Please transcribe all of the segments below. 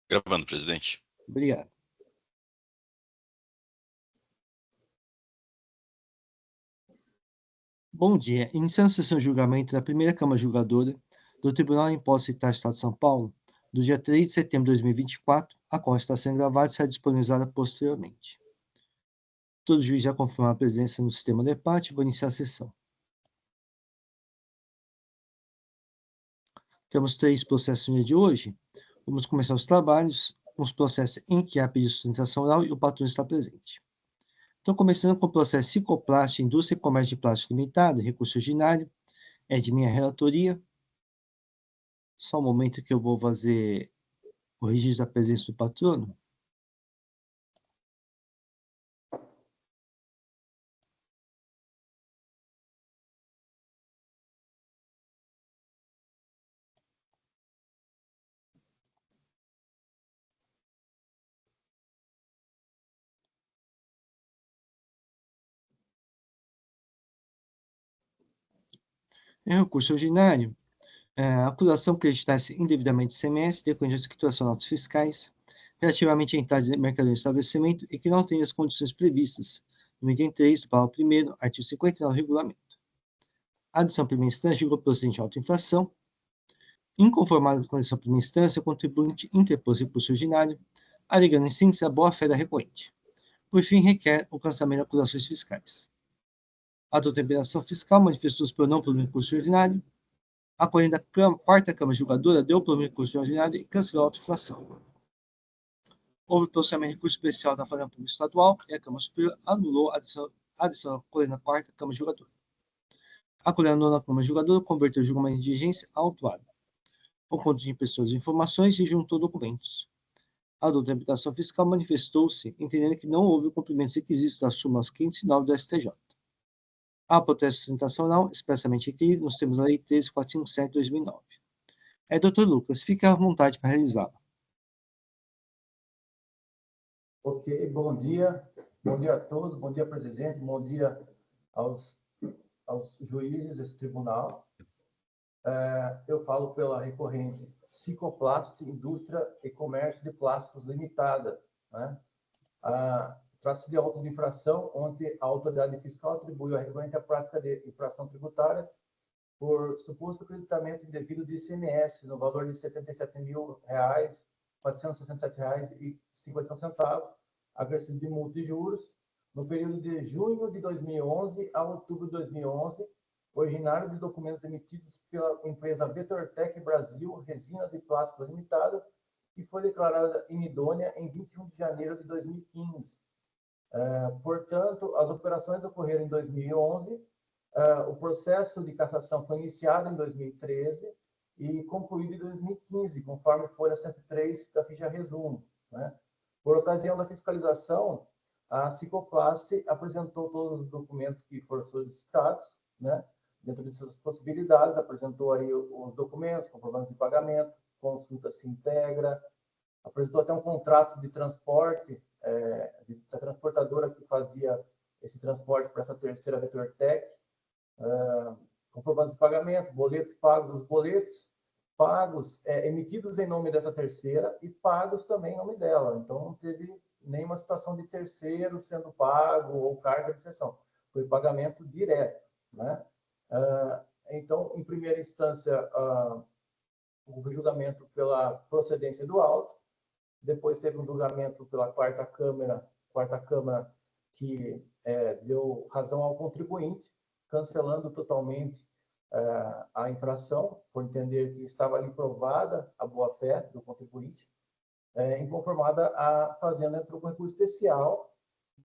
Gravando, presidente. Obrigado. Bom dia. Iniciando a sessão de julgamento da primeira Câmara Julgadora do Tribunal em Posse e Taxa do Estado de São Paulo, do dia 3 de setembro de 2024, a qual está sendo gravada e será disponibilizada posteriormente. Todo juiz já confirmou a presença no sistema de debate. Vou iniciar a sessão. Temos 3 processos no dia de hoje. Vamos começar os trabalhos, os processos em que há pedido de sustentação oral e o patrão está presente. Então, começando com o processo Cicoplast, Indústria e Comércio de Plástico Limitada, recurso ordinário, é de minha relatoria. Só um momento que eu vou fazer o registro da presença do patrono. Em recurso ordinário, a acusação que acreditasse indevidamente ICMS decorrente da situação de autos fiscais relativamente à entrada de mercadoria no estabelecimento e que não tenha as condições previstas no item 3 do parágrafo 1º, artigo 59 do regulamento. A decisão primeira instância julgou procedente de autoinfração. Inconformado com a decisão primeira instância, o contribuinte interpôs recurso ordinário, alegando em síntese a boa-fé da recorrente. Por fim, requer o cancelamento das acusações fiscais. A deliberação fiscal manifestou-se por não pelo recurso ordinário. A corrente da quarta Câmara Julgadora deu pelo recurso ordinário e cancelou a autoinfração. Houve processamento de recurso especial da Fazenda Pública Estadual e a Câmara Superior anulou a decisão da corrente da quarta Câmara Julgadora. A corrente da nona Câmara Julgadora converteu o julgamento de diligência a autuado. O ponto de impressão de informações e juntou documentos. A deliberação fiscal manifestou-se, entendendo que não houve o cumprimento dos requisitos das súmulas 509 do STJ. A protesto de sustentação oral, expressamente requerido nos termos da Lei 13.457 de 2009. Dr. Lucas, fique à vontade para realizá-la. Ok, bom dia a todos, bom dia, presidente, bom dia aos juízes desse tribunal. Eu falo pela recorrente Cicoplast, Indústria e Comércio de Plásticos Limitada, né? Trata-se de auto de infração, onde a autoridade fiscal atribui à recorrente a prática de infração tributária por suposto acreditamento indevido de ICMS no valor de R$ 77.467,51, acrescido de multa e juros, no período de junho de 2011 a outubro de 2011, originário de documentos emitidos pela empresa Vetortec Brasil Resinas e Plásticos Limitada, que foi declarada inidônea em 21 de janeiro de 2015. Portanto, as operações ocorreram em 2011, o processo de cassação foi iniciado em 2013 e concluído em 2015, conforme folha 103 da ficha resumo, né? Por ocasião da fiscalização, a Cicoplast apresentou todos os documentos que foram solicitados, né? Dentro de suas possibilidades, apresentou aí os documentos, comprovantes de pagamento, consulta se integra, apresentou até um contrato de transporte da transportadora que fazia esse transporte para essa terceira Vetortec, comprovantes de pagamento, boletos pagos, os boletos pagos emitidos em nome dessa terceira e pagos também em nome dela. Então, não teve nenhuma situação de terceiro sendo pago ou carga de cessão. Foi pagamento direto, né? Então, em primeira instância, houve julgamento pela procedência do auto. Depois teve um julgamento pela quarta Câmara que deu razão ao contribuinte, cancelando totalmente a infração, por entender que estava ali provada a boa-fé do contribuinte. Inconformada, a Fazenda entrou com recurso especial,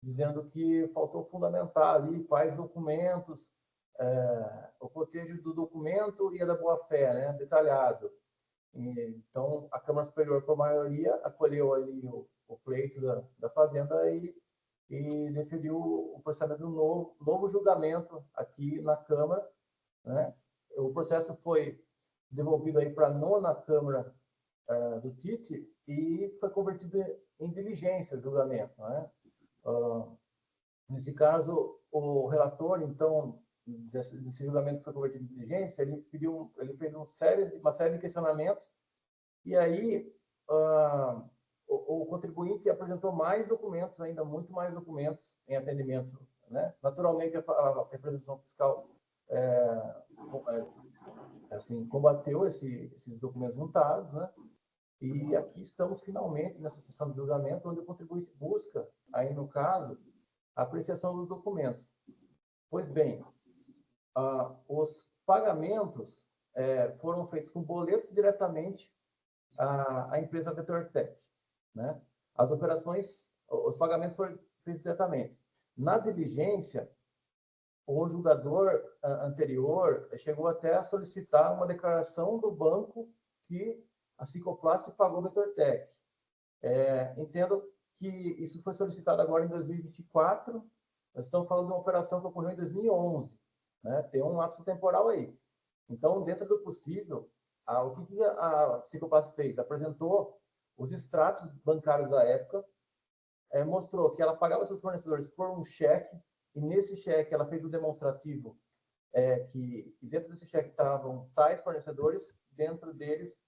dizendo que faltou fundamentar ali quais documentos, o cotejo do documento e a da boa-fé, né, detalhado. Então, a Câmara Superior, por maioria, acolheu ali o pleito da Fazenda e deferiu o processamento do novo julgamento aqui na Câmara, né? O processo foi devolvido aí para a nona Câmara do TIT e foi convertido em diligência o julgamento, né? Nesse caso, o relator, então, desse julgamento que foi convertido em diligência, ele fez uma série de questionamentos e aí o contribuinte apresentou mais documentos, ainda muito mais documentos em atendimento, né? Naturalmente, a representação fiscal assim, combateu esses documentos juntados, né? E aqui estamos finalmente nessa sessão de julgamento, onde o contribuinte busca, aí no caso, a apreciação dos documentos. Pois bem, os pagamentos foram feitos com boletos diretamente à empresa VetorTech, né? As operações, os pagamentos foram feitos diretamente. Na diligência, o julgador anterior chegou até a solicitar uma declaração do banco que a Cicloplast pagou a VetorTech. Entendo que isso foi solicitado agora em 2024. Nós estamos falando de uma operação que ocorreu em 2011. Né? Tem um lapso temporal aí. Então, dentro do possível, o que a Cicloplast fez? Apresentou os extratos bancários da época, mostrou que ela pagava seus fornecedores por um cheque, e nesse cheque ela fez o demonstrativo que dentro desse cheque estavam tais fornecedores, dentro deles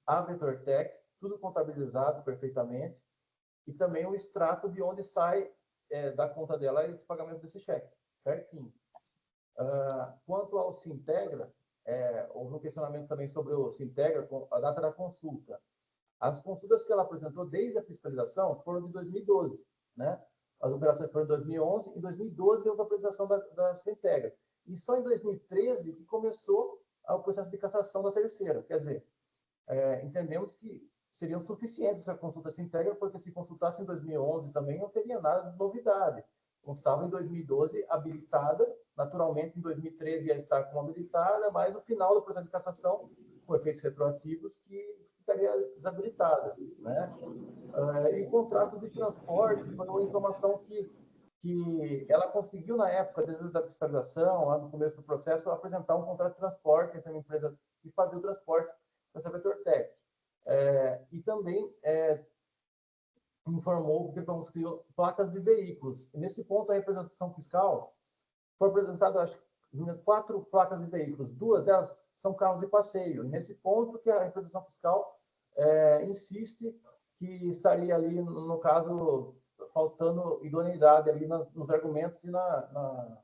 a VetorTech, tudo contabilizado perfeitamente, e também o extrato de onde sai da conta dela esse pagamento desse cheque, certinho. Quanto ao Sintegra, houve um questionamento também sobre o Sintegra, a data da consulta. As consultas que ela apresentou desde a fiscalização foram de 2012, né? As operações foram em 2011, em 2012 houve a apresentação da Sintegra. E só em 2013 que começou o processo de cassação da terceira. Quer dizer, entendemos que seriam suficientes essa consulta Sintegra, porque se consultasse em 2011 também não teria nada de novidade. Constava em 2012 habilitada, naturalmente em 2013 ia estar como habilitada, mas no final do processo de cassação, com efeitos retroativos, que ficaria desabilitada, né? E o contrato de transporte foi uma informação que ela conseguiu, na época, desde a fiscalização, lá no começo do processo, apresentar um contrato de transporte entre uma empresa que fazia o transporte com essa VetorTech. E também informou que vamos criar placas de veículos. E nesse ponto, a representação fiscal foi apresentada, acho, 4 placas de veículos. 2 delas são carros de passeio. E nesse ponto que a representação fiscal insiste que estaria ali, no caso, faltando idoneidade ali nos argumentos e na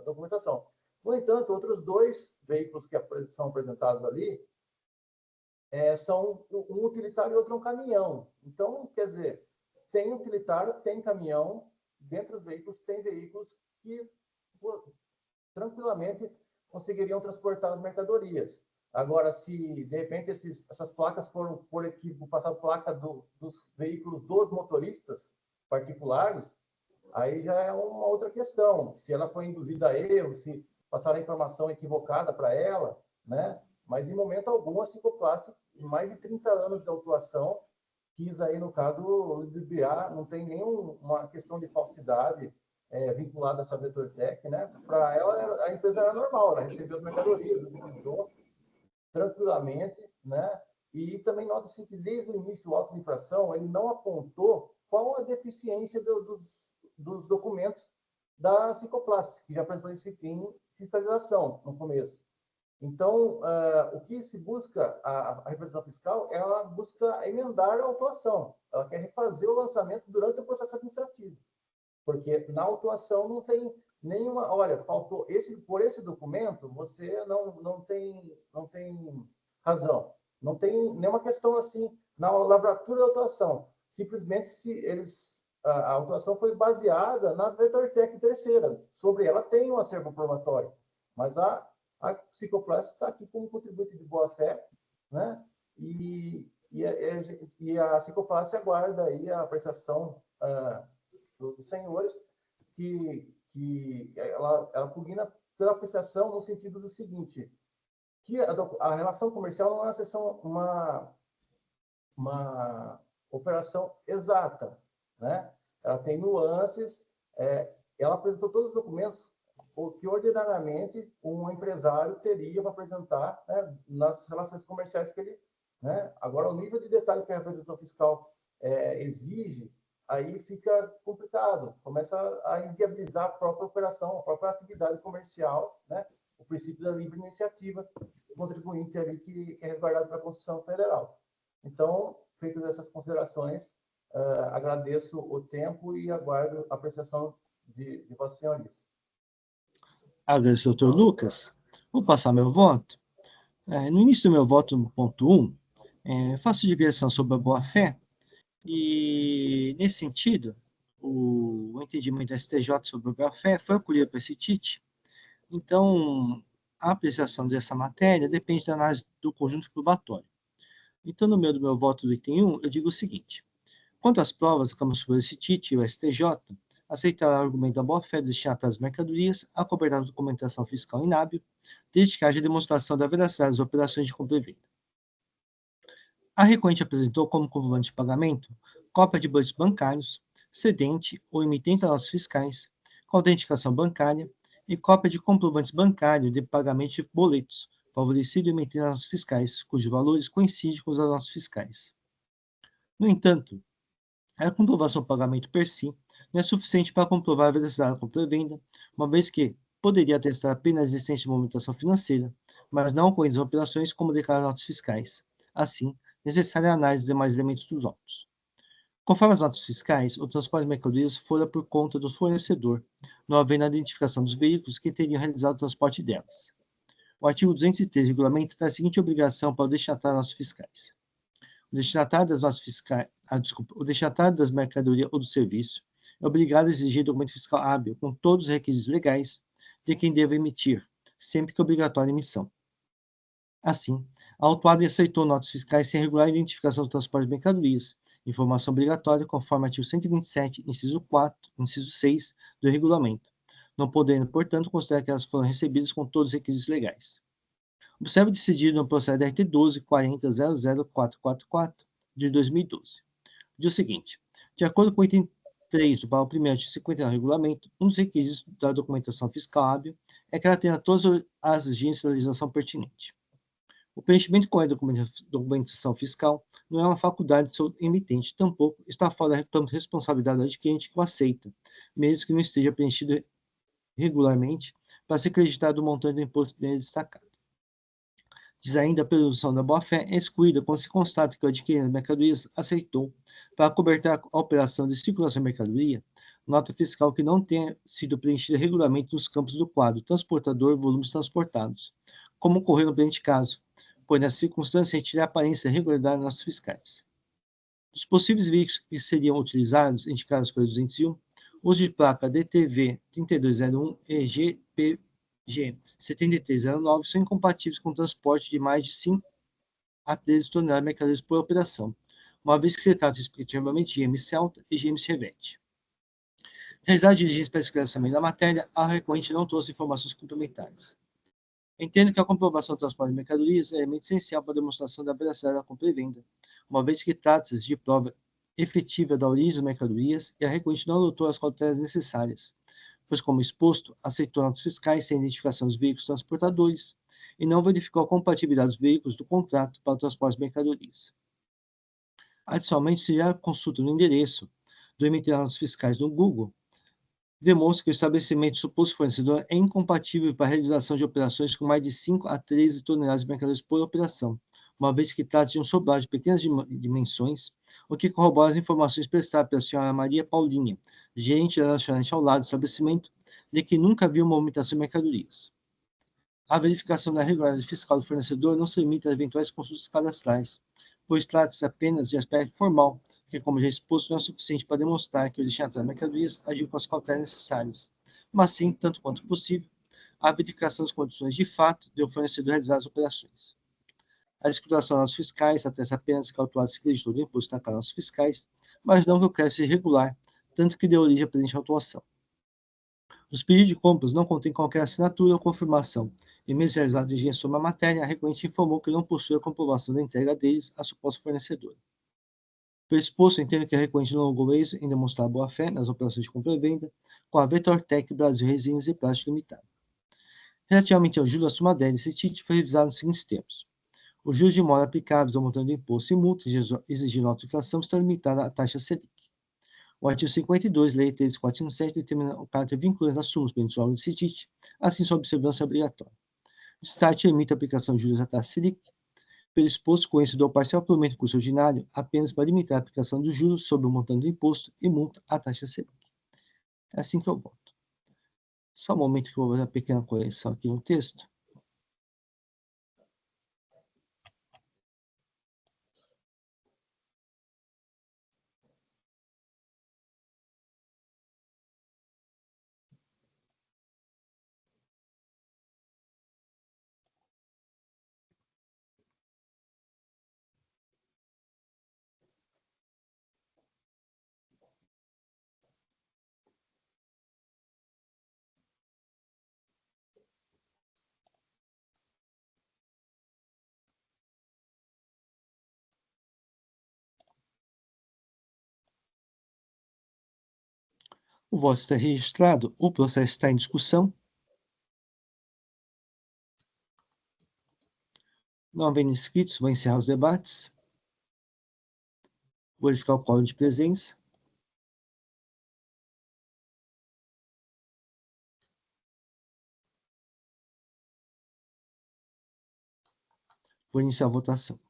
documentação. No entanto, outros 2 veículos que são apresentados ali são um utilitário e outro um caminhão. Então, quer dizer, tem utilitário, tem caminhão, dentro dos veículos tem veículos que tranquilamente conseguiriam transportar as mercadorias. Agora, se de repente essas placas foram, por equívoco, passar placa dos veículos dos motoristas particulares, aí já é uma outra questão. Se ela foi induzida a erro, se passaram a informação equivocada para ela, né? Mas em momento algum a Cicloplast, em mais de 30 anos de atuação, quis aí, no caso, ludibriar, não tem nenhuma questão de falsidade vinculada a essa VetorTech, né? Para ela, a empresa era normal, ela recebeu as mercadorias, utilizou tranquilamente, né? E também nota-se que desde o início do auto de infração ele não apontou qual a deficiência dos documentos da Cicloplast, que já apresentou isso em fiscalização no começo. Então, o que se busca, a representação fiscal, ela busca emendar a autuação. Ela quer refazer o lançamento durante o processo administrativo. Porque na autuação não tem nenhuma... Olha, faltou por esse documento, você não tem razão. Não tem nenhuma questão assim na lavratura da autuação. Simplesmente a autuação foi baseada na VetorTech terceira. Sobre ela tem um acervo probatório. Mas a Cicloplast está aqui como contribuinte de boa-fé, né? E a Cicloplast aguarda aí a apreciação dos senhores, que ela pugna pela apreciação no sentido do seguinte, que a relação comercial não é uma operação exata, né? Ela tem nuances, ela apresentou todos os documentos o que ordinariamente um empresário teria para apresentar, né, nas relações comerciais que ele... Né? Agora, o nível de detalhe que a representação fiscal exige, aí fica complicado, começa a inviabilizar a própria operação, a própria atividade comercial, né? O princípio da livre iniciativa do contribuinte ali que é resguardado pela Constituição Federal. Então, feitas essas considerações, agradeço o tempo e aguardo a apreciação de Vossas Senhorias. Agradeço, doutor Lucas. Vou passar meu voto. No início do meu voto, no ponto 1, faço digressão sobre a boa-fé, e, nesse sentido, o entendimento da STJ sobre a boa-fé foi acolhido por esse CIT. Então, a apreciação dessa matéria depende da análise do conjunto probatório. Então, no meio do meu voto do item 1, eu digo o seguinte: quanto às provas, a Câmara Superior desse CIT e o STJ aceitaram o argumento da boa-fé dos destinatários das mercadorias, acobertar a documentação fiscal inábil, desde que haja demonstração da veracidade das operações de compra e venda. A recorrente apresentou como comprovante de pagamento cópia de boletos bancários, cedente ou emitente das notas fiscais, com autenticação bancária, e cópia de comprovantes bancários de pagamento de boletos, favorecido e emitente das notas fiscais, cujos valores coincidem com os das notas fiscais. No entanto, a comprovação do pagamento per si não é suficiente para comprovar a veracidade da compra e venda, uma vez que poderia atestar apenas a existência de movimentação financeira, mas não ocorrendo as operações como declarar notas fiscais. Assim, necessária a análise dos demais elementos dos autos. Conforme as notas fiscais, o transporte de mercadorias fora por conta do fornecedor, não havendo a identificação dos veículos que teriam realizado o transporte delas. O artigo 203 do regulamento traz a seguinte obrigação para o destinatário das notas fiscais. O destinatário das notas fiscais, o destinatário das mercadorias ou do serviço é obrigado a exigir documento fiscal hábil com todos os requisitos legais de quem deve emitir, sempre que obrigatória a emissão. Assim, a autuada aceitou notas fiscais sem regular a identificação do transporte de mercadorias, informação obrigatória conforme artigo 127, inciso 4, inciso 6 do regulamento, não podendo, portanto, considerar que elas foram recebidas com todos os requisitos legais. Observe o decidido no processo RT 12.40.00444 de 2012. Diz o seguinte: de acordo com o item 3 do parágrafo 1º de 59 do regulamento, um dos requisitos da documentação fiscal hábil é que ela tenha todas as exigências da legislação pertinente. O preenchimento correto da documentação fiscal não é uma faculdade do seu emitente, tampouco está fora da responsabilidade do adquirente que o aceita, mesmo que não esteja preenchido regularmente para ser acreditado o montante do imposto dele destacado. Diz ainda a presunção da boa-fé é excluída quando se constata que o adquirente das mercadorias aceitou, para cobertar a operação de circulação de mercadoria, nota fiscal que não tenha sido preenchida regularmente nos campos do quadro transportador volumes transportados, como ocorreu no presente caso, pois nessa circunstância retira a aparência e regularidade das notas fiscais. Dos possíveis veículos que seriam utilizados, indicados pelo 201, uso de placa DTV 3201 e GPG 7309 são incompatíveis com o transporte de mais de 5 a 13 toneladas de mercadorias por operação, uma vez que se trata respectivamente de GM Celta e GM Chevette. Realizar diligência para esclarecimento da matéria, a recorrente não trouxe informações complementares. Entendo que a comprovação do transporte de mercadorias é elemento essencial para a demonstração da veracidade da compra e venda, uma vez que trata-se de prova efetiva da origem das mercadorias e a recorrente não adotou as cautelas necessárias, pois, como exposto, aceitou notas fiscais sem identificação dos veículos transportadores e não verificou a compatibilidade dos veículos do contrato para o transporte de mercadorias. Adicionalmente, se já consulta no endereço do emitir notas fiscais no Google, demonstra que o estabelecimento do suposto fornecedor é incompatível para a realização de operações com mais de 5 a 13 toneladas de mercadorias por operação, uma vez que trata de um sobrado de pequenas dimensões, o que corrobora as informações prestadas pela senhora Maria Paulinha, gerente da lanchonete ao lado do estabelecimento, de que nunca viu movimentação de mercadorias. A verificação da regularidade fiscal do fornecedor não se limita a eventuais consultas cadastrais, pois trata-se apenas de aspecto formal, que, como já exposto, não é suficiente para demonstrar que o destinatário de mercadorias agiu com as cautelas necessárias, mas sim, tanto quanto possível, a verificação das condições de fato do fornecedor realizar as operações. A escrituração das notas fiscais atesta apenas que o autuado se acreditou do imposto destacado nas notas fiscais, mas não que o crédito seja irregular, tanto que deu origem à presente autuação. Os pedidos de compras não contêm qualquer assinatura ou confirmação, e mesmo realizado diligência sobre a matéria, a recorrente informou que não possui a comprovação da entrega deles à suposta fornecedora. Pelo exposto, entendo que a recorrente não logrou êxito em demonstrar boa-fé nas operações de compra e venda com a VetorTech Brasil Resinas e Plástico Limitada. Relativamente ao juros da suma 10 desse título, foi revisado nos seguintes termos. Os juros de mora aplicáveis ao montante do imposto e multas exigindo alta inflação estão limitados à taxa Selic. O artigo 52, Lei 13.407, determina o caráter vinculante das sumas permissórias do CITIT, assim sua observância obrigatória. O STAT limita a aplicação de juros à taxa Selic, Pelo exposto, conhecedor parcial pelo aumento do curso ordinário apenas para limitar a aplicação dos juros sobre o montante do imposto e multa à taxa Selic. É assim que eu voto. Só um momento que eu vou fazer uma pequena correção aqui no texto. O voto está registrado, o processo está em discussão. Não havendo inscritos, vou encerrar os debates. Vou verificar o quórum de presença. Vou iniciar a votação.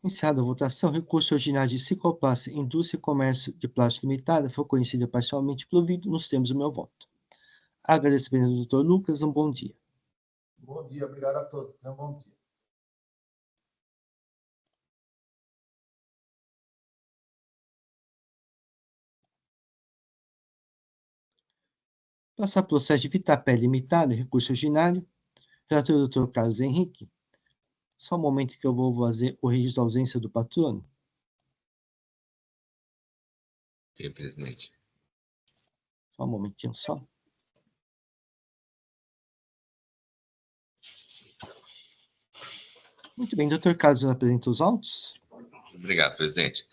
Encerrada a votação, recurso ordinário de Cicoplast Indústria e Comércio de Plástico Limitada foi conhecido e parcialmente provido nos termos do meu voto. Agradeço ao doutor Lucas, um bom dia. Bom dia, obrigado a todos. Tenham um bom dia. Passar processo de Vitapé Limitada, recurso ordinário, relator doutor Carlos Henrique. Só um momento que eu vou fazer o registro da ausência do patrono. Sim, presidente. Só um momentinho só. Muito bem, doutor Carlos apresenta os autos. Obrigado, presidente.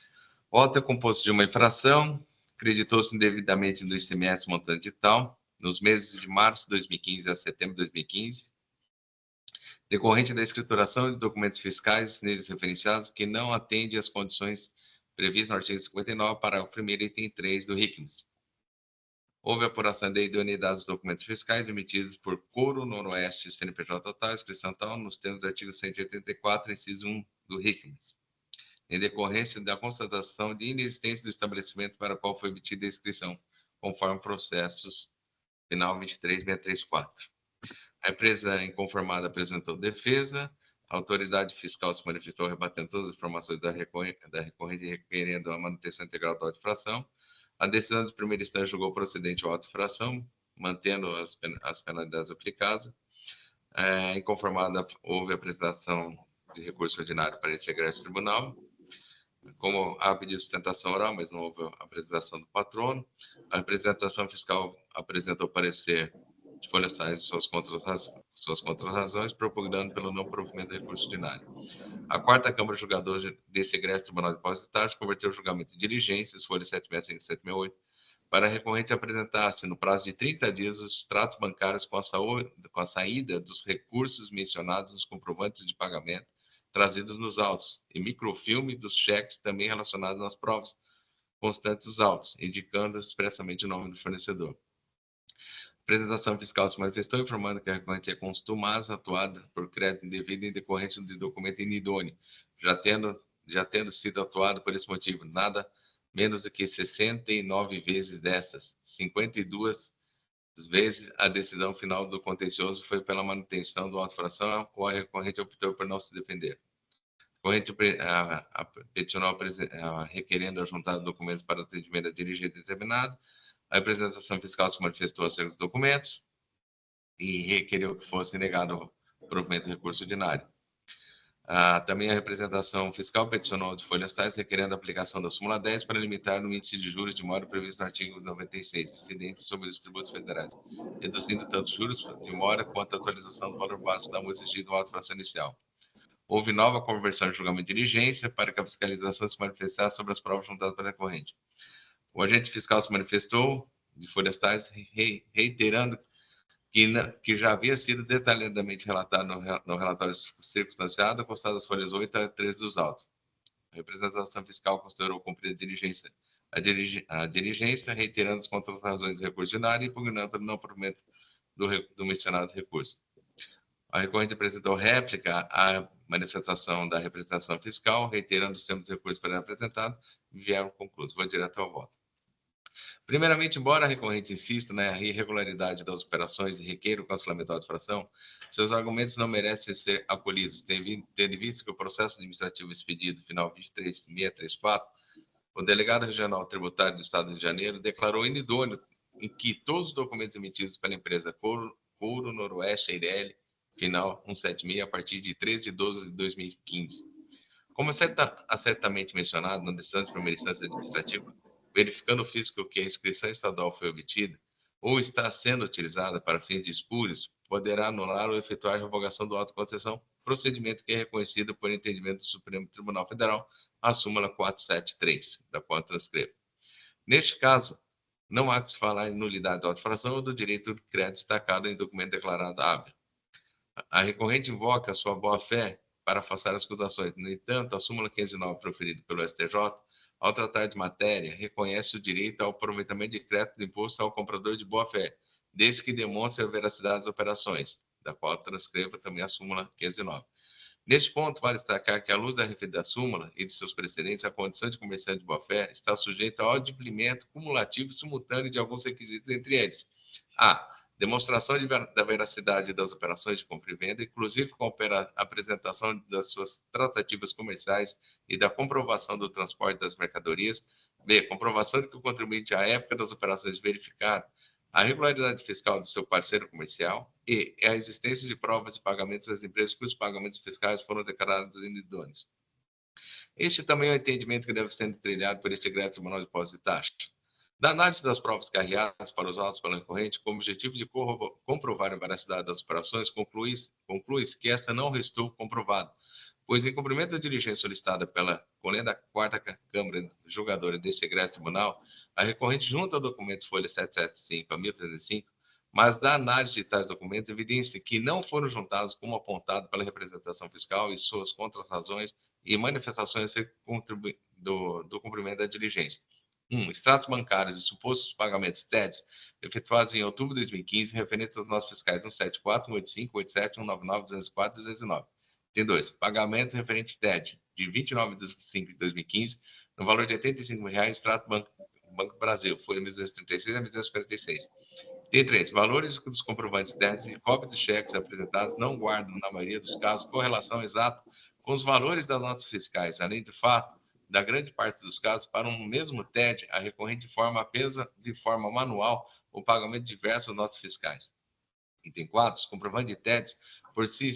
O auto é composto de uma infração, creditou-se indevidamente do ICMS montante tal, nos meses de março de 2015 a setembro de 2015, decorrente da escrituração de documentos fiscais neles referenciados que não atende às condições previstas no artigo 59, parágrafo 1º, item 3 do RICMS. Houve apuração da idoneidade dos documentos fiscais emitidos por Coro Noroeste CNPJ tal, inscrição tal, nos termos do artigo 184, inciso 1 do RICMS, em decorrência da constatação de inexistência do estabelecimento para o qual foi emitida a inscrição, conforme processos final 23634. A empresa inconformada apresentou defesa, a autoridade fiscal se manifestou rebatendo todas as informações da recorrente e requerendo a manutenção integral da auto-infração. A decisão de primeira instância julgou procedente a auto-infração, mantendo as penalidades aplicadas. Inconformada, houve apresentação de recurso ordinário para este egresso tribunal. Como há pedido de sustentação oral, mas não houve apresentação do patrono, a representação fiscal apresentou parecer de folhas tais suas contrarrazões, propugnando pelo não provimento de recurso ordinário. A quarta Câmara Julgadora desse egresso Tribunal de Depositários converteu o julgamento de diligências, folha 765 e 768, para a recorrente apresentar-se, no prazo de 30 dias, os extratos bancários com a saída dos recursos mencionados nos comprovantes de pagamento trazidos nos autos, e microfilme dos cheques também relacionados nas provas constantes dos autos, indicando expressamente o nome do fornecedor. A apresentação fiscal se manifestou informando que a recorrente é constumaz atuada por crédito indevido em decorrência de documento inidôneo, já tendo sido atuado por esse motivo, nada menos do que 69 vezes destas, 52 vezes a decisão final do contencioso foi pela manutenção do auto-infração, a qual a recorrente optou por não se defender. A recorrente peticionou requerendo a juntada de documentos para atendimento a dirigente determinado. A representação fiscal se manifestou acerca dos documentos e requeriu que fosse negado o provimento do recurso ordinário. Também a representação fiscal peticionou de folhas tais requerendo a aplicação da súmula 10 para limitar o índice de juros de mora previsto no artigo 96, incidentes sobre os tributos federais, reduzindo tanto os juros de mora quanto a atualização do valor básico da multa exigida no auto-infração inicial. Houve nova conversão de julgamento de diligência para que a fiscalização se manifestasse sobre as provas juntadas pela recorrente. O agente fiscal se manifestou de folhas tais, reiterando que já havia sido detalhadamente relatado no relatório circunstanciado, constado das folhas 8 a 13 dos autos. A representação fiscal considerou cumprida a diligência, reiterando as contrarrazões do recurso ordinário e impugnando pelo não provimento do mencionado recurso. A recorrente apresentou réplica à manifestação da representação fiscal, reiterando os termos do recurso para apresentado, e vieram conclusos. Vou direto ao voto. Primeiramente, embora a recorrente insista na irregularidade das operações e requeira o cancelamento da auto-infração, seus argumentos não merecem ser acolhidos, tendo visto que o processo administrativo expedido final 23634, o delegado regional tributário do Estado do Rio de Janeiro declarou inidôneo em que todos os documentos emitidos pela empresa Couro Noroeste Eireli, final 176, a partir de 13 de 12 de 2015. Como acertadamente mencionado na decisão de primeira instância administrativa, verificando o físico que a inscrição estadual foi obtida ou está sendo utilizada para fins de espúrios, poderá anular ou efetuar a revogação do auto de concessão, procedimento que é reconhecido por entendimento do Supremo Tribunal Federal, a súmula 473, da qual transcrevo. Neste caso, não há que se falar em nulidade da auto-infração ou do direito de crédito destacado em documento declarado hábil. A recorrente invoca a sua boa-fé para afastar as acusações. No entanto, a súmula 509 proferida pelo STJ, ao tratar de matéria, reconhece o direito ao aproveitamento de crédito do imposto ao comprador de boa-fé, desde que demonstre a veracidade das operações, da qual transcreva também a súmula 509. Neste ponto, vale destacar que, à luz da referida súmula e de seus precedentes, a condição de comerciante de boa-fé está sujeita ao adimplemento cumulativo e simultâneo de alguns requisitos, entre eles: a. Demonstração da veracidade das operações de compra e venda, inclusive com a apresentação das suas tratativas comerciais e da comprovação do transporte das mercadorias. B. Comprovação de que o contribuinte, à época das operações, verificar a regularidade fiscal do seu parceiro comercial e a existência de provas de pagamentos das empresas cujos pagamentos fiscais foram declarados inidôneos. Este também é o entendimento que deve ser trilhado por este egresso Tribunal de Impostos e Taxas. Da análise das provas carreadas para os autos pela recorrente, com o objetivo de comprovar a veracidade das operações, conclui-se que esta não restou comprovada, pois, em cumprimento da diligência solicitada pela Colenda 4ª Câmara Julgadora deste egresso tribunal, a recorrente junta documentos folha 775 a 1305, mas da análise de tais documentos evidencia que não foram juntados como apontado pela representação fiscal e suas contrarrazões e manifestações do cumprimento da diligência. 1. Extratos bancários e supostos pagamentos TEDs efetuados em outubro de 2015, referentes aos notas fiscais 174, 185, 187, 199, 204 e 209. Tem 2. Pagamento referente TED de 29 de 5 de 2015, no valor de R$ 85,00, extrato Banco Brasil, folha 1236 a 1246. Tem 3. Valores dos comprovantes TEDs e cópias dos cheques apresentados não guardam, na maioria dos casos, correlação exata com os valores das notas fiscais, além do fato da grande parte dos casos, para um mesmo TED, a recorrente informa apenas de forma manual o pagamento de diversas notas fiscais. Item 4. Os comprovantes de TEDs, por si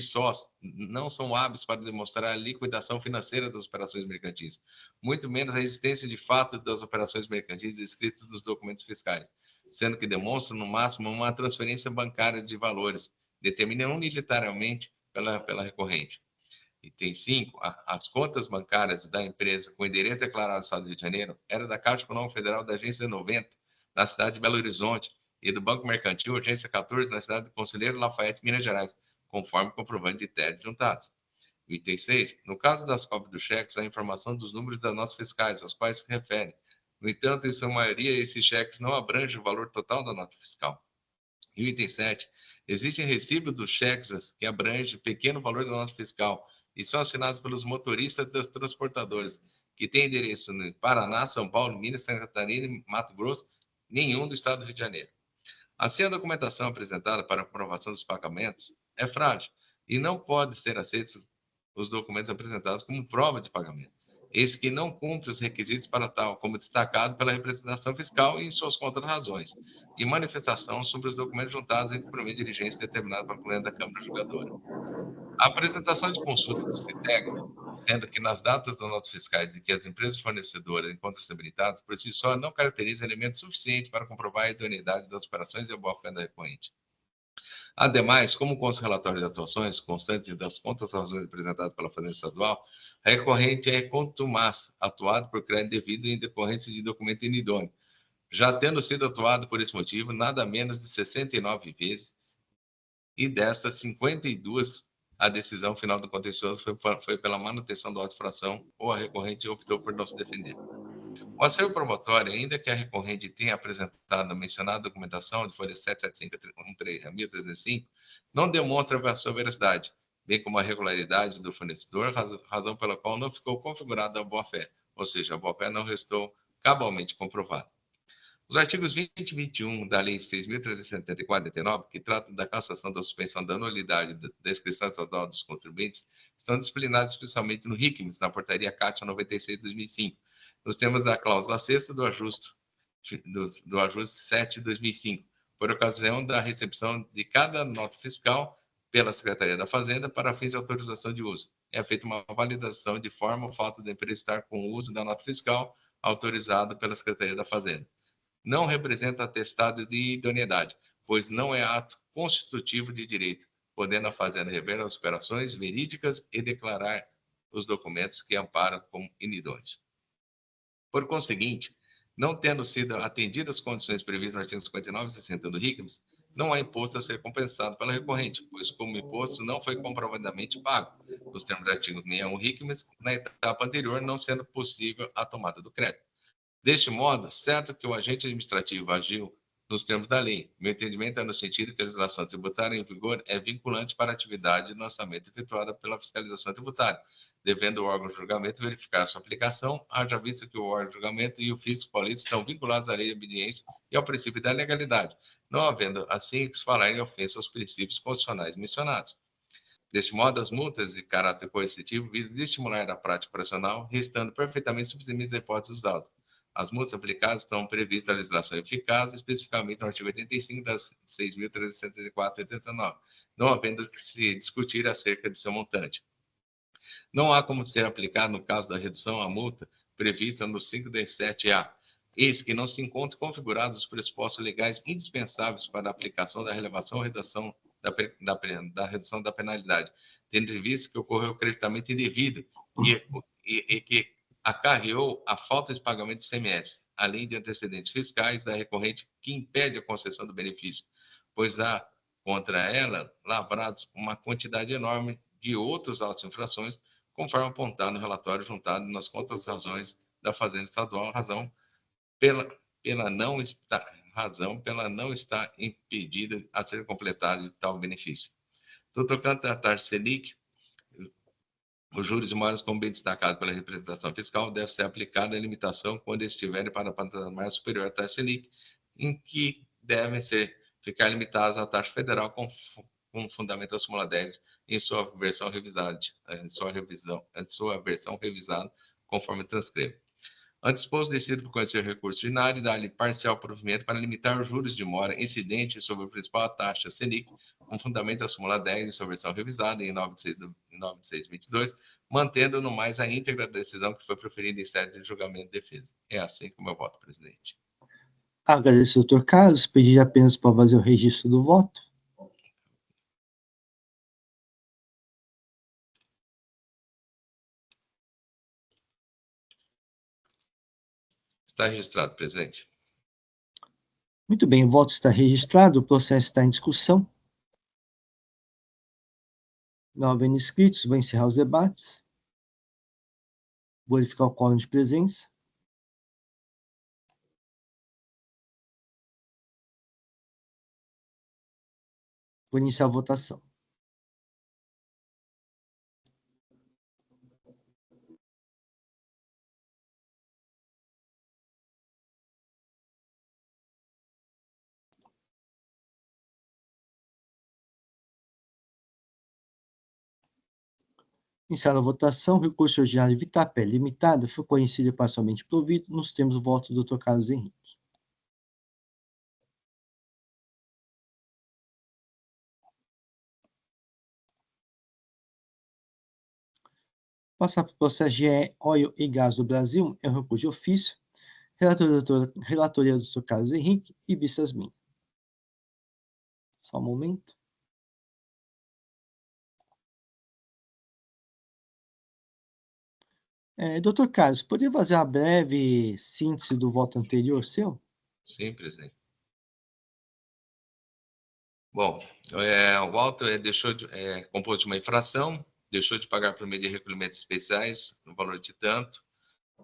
sós, não são hábeis para demonstrar a liquidação financeira das operações mercantis, muito menos a existência de fato das operações mercantis descritas nos documentos fiscais, sendo que demonstram, no máximo, uma transferência bancária de valores, determinada unilateralmente pela recorrente. Item 5. As contas bancárias da empresa com endereço declarado no Estado do Rio de Janeiro era da Caixa Econômica Federal da Agência 90, na cidade de Belo Horizonte, e do Banco Mercantil, Agência 14, na cidade de Conselheiro Lafayette, Minas Gerais, conforme comprovante de TED juntados. Item 6. No caso das cópias dos cheques, a informação dos números das notas fiscais, aos quais se referem. No entanto, em sua maioria, esses cheques não abrangem o valor total da nota fiscal. E o item 7. Existem recibos dos cheques que abrangem pequeno valor da nota fiscal e são assinados pelos motoristas das transportadoras, que têm endereço no Paraná, São Paulo, Minas, Santa Catarina e Mato Grosso, nenhum do Estado do Rio de Janeiro. Assim, a documentação apresentada para a comprovação dos pagamentos é frágil e não pode ser aceitos os documentos apresentados como prova de pagamento, eis que não cumpre os requisitos para tal, como destacado pela representação fiscal e em suas contrarrazões, e manifestação sobre os documentos juntados em cumprimento de diligência determinada pela Colenda da Câmara Julgadora. A apresentação de consulta do CITEG, sendo que nas datas das notas fiscais de que as empresas fornecedoras encontram-se habilitadas, por si só não caracteriza elemento suficiente para comprovar a idoneidade das operações e a boa-fé da recorrente. Ademais, como consta o relatório de atuações constantes das contas razões apresentadas pela Fazenda Estadual, a recorrente é contumaz, atuado por crédito devido em decorrência de documento inidôneo, já tendo sido atuado por esse motivo nada menos de 69 vezes, e destas 52, a decisão final do contencioso foi pela manutenção da auto-infração ou a recorrente optou por não se defender. O acervo probatório, ainda que a recorrente tenha apresentado a mencionada documentação de folha 775-1305, não demonstra a sua veracidade, bem como a regularidade do fornecedor, razão pela qual não ficou configurada a boa-fé, ou seja, a boa-fé não restou cabalmente comprovada. Os artigos 20 e 21 da Lei 6.374/89, que tratam da cassação da suspensão da nulidade da inscrição estadual dos contribuintes, estão disciplinados especialmente no RICMES, na portaria CAT 96/2005, nos termos da cláusula 6ª do ajuste 7/2005, por ocasião da recepção de cada nota fiscal pela Secretaria da Fazenda para fins de autorização de uso. É feita uma validação de forma ao fato da empresa estar com o uso da nota fiscal autorizado pela Secretaria da Fazenda. Não representa atestado de idoneidade, pois não é ato constitutivo de direito, podendo a Fazenda rever as operações verídicas e declarar os documentos que amparam como inidôneos. Por conseguinte, não tendo sido atendidas as condições previstas no artigo 59 e 60 do RICMES, não há imposto a ser compensado pela recorrente, pois como o imposto não foi comprovadamente pago, nos termos do artigo 61 RICMES, na etapa anterior, não sendo possível a tomada do crédito. Deste modo, certo que o agente administrativo agiu nos termos da lei, meu entendimento é no sentido que a legislação tributária em vigor é vinculante para a atividade de lançamento efetuada pela fiscalização tributária, devendo o órgão de julgamento verificar sua aplicação, haja visto que o órgão de julgamento e o fisco paulista estão vinculados à lei de obediência e ao princípio da legalidade, não havendo, assim, que se falar em ofensa aos princípios constitucionais mencionados. Deste modo, as multas de caráter coercitivo visam estimular a prática operacional, restando perfeitamente subsumíveis à hipótese dos autos. As multas aplicadas estão previstas na legislação eficaz, especificamente no artigo 85 das 6.374/89, não havendo que se discutir acerca de seu montante. Não há como ser aplicado, no caso da redução, a multa prevista no 517-A, eis que não se encontram configurados os pressupostos legais indispensáveis para a aplicação da relevação ou redução da redução da penalidade, tendo em vista que ocorreu o creditamento indevido e que acarreou a falta de pagamento de ICMS, além de antecedentes fiscais da recorrente que impede a concessão do benefício, pois há contra ela lavrados uma quantidade enorme de outros autos de infrações, conforme apontado no relatório juntado nas contas razões da Fazenda Estadual, razão pela não estar impedida a ser completada de tal benefício. No tocante a taxa Selic, os juros de moedas, como bem destacado pela representação fiscal, deve ser aplicada a limitação quando estiverem para patamar superior à taxa Selic, em que devem ficar limitadas à taxa federal com fundamento da súmula 10 em sua versão revisada, conforme transcrevo. Antes disposto, decido por conhecer o recurso ordinário e dar-lhe parcial provimento para limitar os juros de mora incidentes sobre a principal taxa Selic, com fundamento da súmula 10 em sua versão revisada em 9/6/22, mantendo no mais a íntegra da decisão que foi proferida em sede de julgamento de defesa. É assim como eu voto, presidente. Agradeço, doutor Carlos. Pedir apenas para fazer o registro do voto. Está registrado, presidente. Muito bem, o voto está registrado, o processo está em discussão. Não havendo inscritos, vou encerrar os debates. Vou verificar o quórum de presença. Vou iniciar a votação. Iniciada a votação, o recurso ordinário Vitapé Limitada foi conhecido e parcialmente provido nos termos do voto do Dr. Carlos Henrique. Passar para o processo GE Oil e Gás do Brasil, é um recurso de ofício, relatoria do Dr. Carlos Henrique e vistas minhas. Só um momento. Doutor Carlos, poderia fazer uma breve síntese do voto anterior seu? Sim, presidente. Bom, o auto compôs de uma infração, deixou de pagar por meio de recolhimentos especiais, no valor de tanto,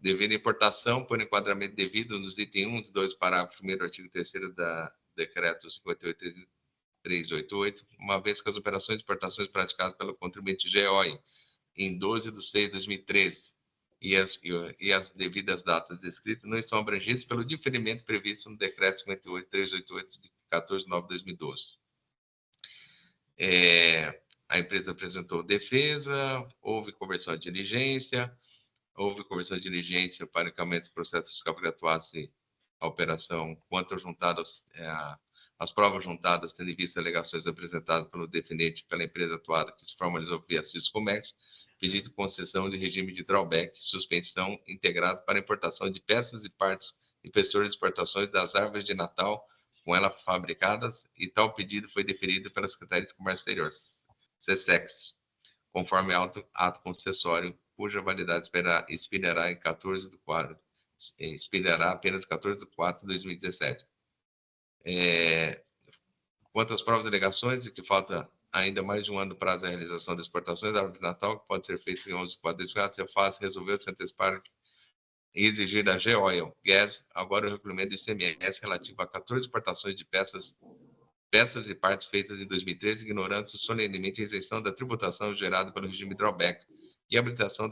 devido à importação por enquadramento devido nos itens 1 e 2, parágrafo 1º, artigo 3º da Decreto 58.388, uma vez que as operações de importações praticadas pelo contribuinte GEOI em 12 de 6 de 2013 e as devidas datas descritas não estão abrangidas pelo diferimento previsto no Decreto 58.388 de 14 de 9 de 2012. A empresa apresentou defesa, houve conversão de diligência para encaminhamento do processo fiscal que atuasse a operação quanto as provas juntadas, tendo em vista alegações apresentadas pelo defendente pela empresa atuada que se formalizou via Ciscomex, pedido de concessão de regime de drawback, suspensão integrado para importação de peças e partes impressores de exportações das árvores de Natal com ela fabricadas, e tal pedido foi deferido pela Secretaria de Comércio Exterior, SESEX, conforme ato concessório, cuja validade expirará em 14 de 4, expirará apenas 14 de 4 de 2017. Quanto às provas e alegações, e que falta ainda mais de um ano do prazo da realização das exportações da árvore de Natal, que pode ser feito em 11 de 4 de 2024, a CEFAS resolveu se antecipar e exigir da GEOIL Gas agora o recolhimento do ICMS relativo a 14 exportações de peças e partes feitas em 2013, ignorando solenemente a isenção da tributação gerada pelo regime drawback e a habilitação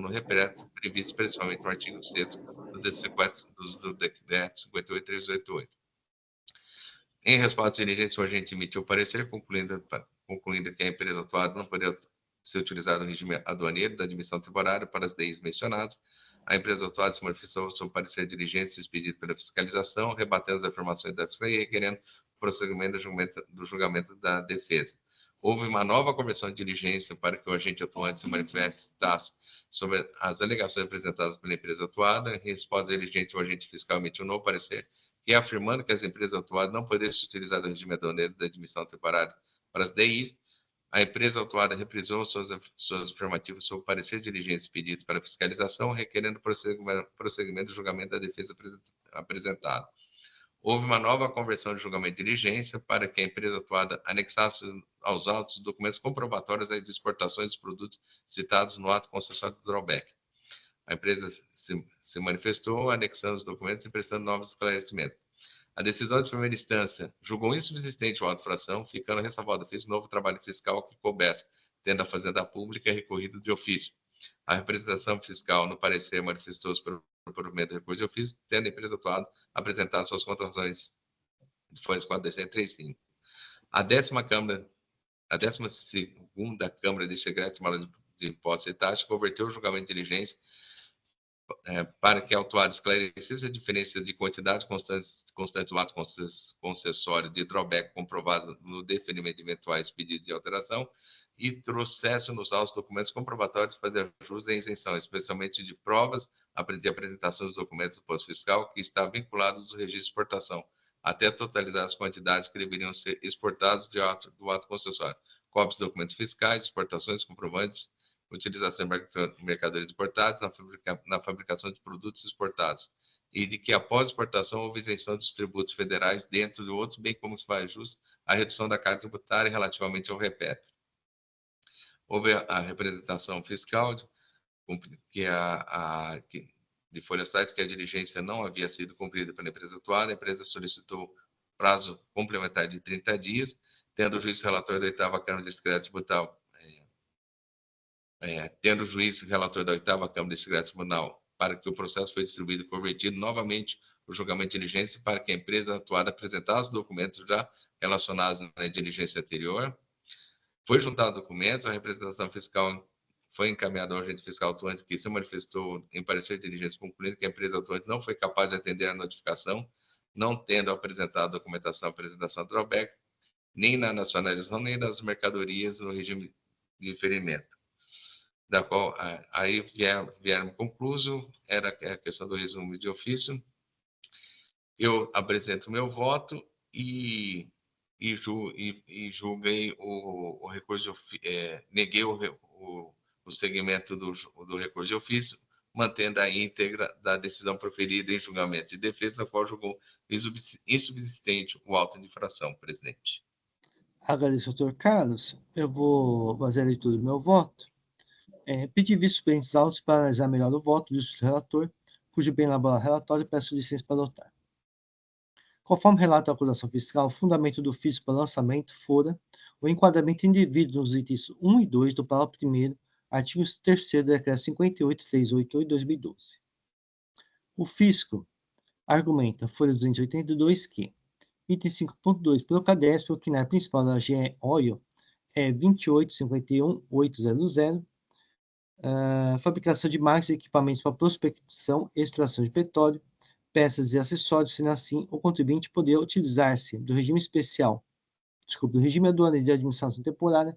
no repleto previsto principalmente no artigo 6º do Decreto 58.388. Em resposta à diligência, o agente emitiu parecer concluindo que a empresa atuada não poderia ser utilizada no regime aduaneiro da admissão temporária para as DIs mencionadas. A empresa atuada se manifestou sob parecer de diligência expedido pela fiscalização, rebatendo as afirmações da FCI e requerendo o prosseguimento do julgamento da defesa. Houve uma nova conversão de diligência para que o agente atuante se manifestasse sobre as alegações apresentadas pela empresa atuada. Em resposta à diligência, o agente fiscal emitiu um novo parecer, reafirmando que as empresas atuadas não poderiam se utilizar do regime aduaneiro da admissão temporária para as DIs. A empresa autuada reprisou suas afirmativas sobre o parecer de diligência pedidos para fiscalização, requerendo prosseguimento do julgamento da defesa apresentada. Houve uma nova conversão de julgamento de diligência para que a empresa atuada anexasse aos autos documentos comprobatórios das exportações dos produtos citados no ato concessório do drawback. A empresa se manifestou, anexando os documentos e prestando novos esclarecimentos. A decisão de primeira instância julgou insubsistente o auto-infração, ficando ressalvado ofício novo trabalho fiscal que coubesse, tendo a Fazenda Pública recorrido de ofício. A representação fiscal, no parecer, manifestou-se pelo provimento do recurso de ofício, tendo a empresa atuada apresentado suas contratações de folhas 4.235. A 12ª Câmara de Segredo de Impostos e Taxas converteu o julgamento de diligência para que a autuada esclarecesse a diferença de quantidade constante do ato concessório de drawback comprovado no deferimento de eventuais pedidos de alteração e trouxesse nos autos documentos comprobatórios de fazer jus à isenção, especialmente de provas de apresentação dos documentos do posto fiscal que está vinculados aos registros de exportação, até totalizar as quantidades que deveriam ser exportadas do ato concessório. Cópias de documentos fiscais, exportações, comprovantes, utilização de mercadorias exportadas na fabricação de produtos exportados, e de que após exportação houve isenção dos tributos federais dentro de outros, bem como se faz justo a redução da carga tributária relativamente ao repete. Houve a representação fiscal de folha site que a diligência não havia sido cumprida pela empresa atuada. A empresa solicitou prazo complementar de 30 dias, tendo o juiz relator da 8ª Câmara de Discreto Tributário tendo o juiz relator da 8ª Câmara de Discreto Tribunal para que o processo foi distribuído e convertido novamente o julgamento de diligência para que a empresa atuada apresentasse os documentos já relacionados na diligência anterior. Foi juntado documentos, a representação fiscal foi encaminhada ao agente fiscal atuante, que se manifestou em parecer de diligência concluindo que a empresa atuante não foi capaz de atender a notificação, não tendo apresentado a documentação apresentação do drawback, nem na nacionalização, nem das mercadorias no regime de diferimento. Da qual aí vieram concluso, era a questão do resumo de ofício. Eu apresento o meu voto e julguei o recurso, neguei o segmento do recurso de ofício, mantendo a íntegra da decisão proferida em julgamento de defesa, na qual julgou insubsistente o auto de infração, presidente. Agradeço, doutor Carlos. Eu vou fazer a leitura do meu voto. Pedir vistos suplentes autos para analisar melhor o voto do relator, cujo bem elaborado relatório peço licença para adotar. Conforme relata a acusação fiscal, o fundamento do ofício para lançamento fora o enquadramento indevido nos itens 1 e 2 do parágrafo 1º, artigo 3º do decreto 58.388/2012. O fisco argumenta, folha 282, que item 5.2, pelo CADESP, o quinário principal da GE Oil é 28.51.800, fabricação de máquinas e equipamentos para prospecção e extração de petróleo, peças e acessórios, sendo assim, o contribuinte poder utilizar-se do regime do regime aduaneiro de administração temporária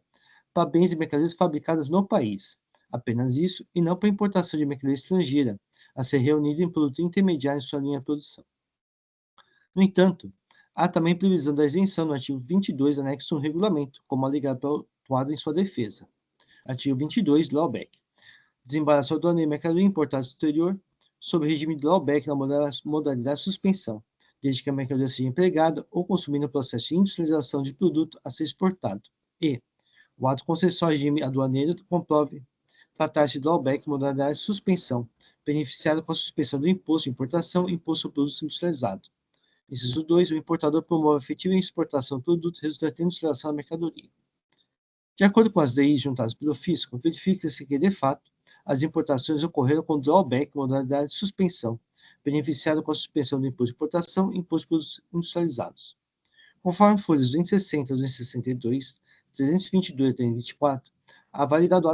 para bens e mercadorias fabricados no país. Apenas isso, e não para importação de mercadoria estrangeira, a ser reunida em produto intermediário em sua linha de produção. No entanto, há também previsão da isenção no artigo 22, anexo 1 do regulamento, como alegado pelo autuado em sua defesa. Artigo 22, drawback. Desembaraço aduaneiro de mercadoria importada do exterior sob regime de drawback na modalidade de suspensão, desde que a mercadoria seja empregada ou consumida no processo de industrialização de produto a ser exportado. E o ato concessório de regime aduaneiro comprove tratar-se de drawback modalidade de suspensão, beneficiado com a suspensão do imposto de importação e imposto sobre produto industrializado. Inciso 2. O importador promove a efetiva exportação do produto resultante em industrialização da mercadoria. De acordo com as leis juntadas pelo fisco, verifica-se que, de fato, as importações ocorreram com drawback, modalidade de suspensão, beneficiado com a suspensão do imposto de importação e imposto de produtos industrializados. Conforme folhas 260, 262, 322 e 324, a validade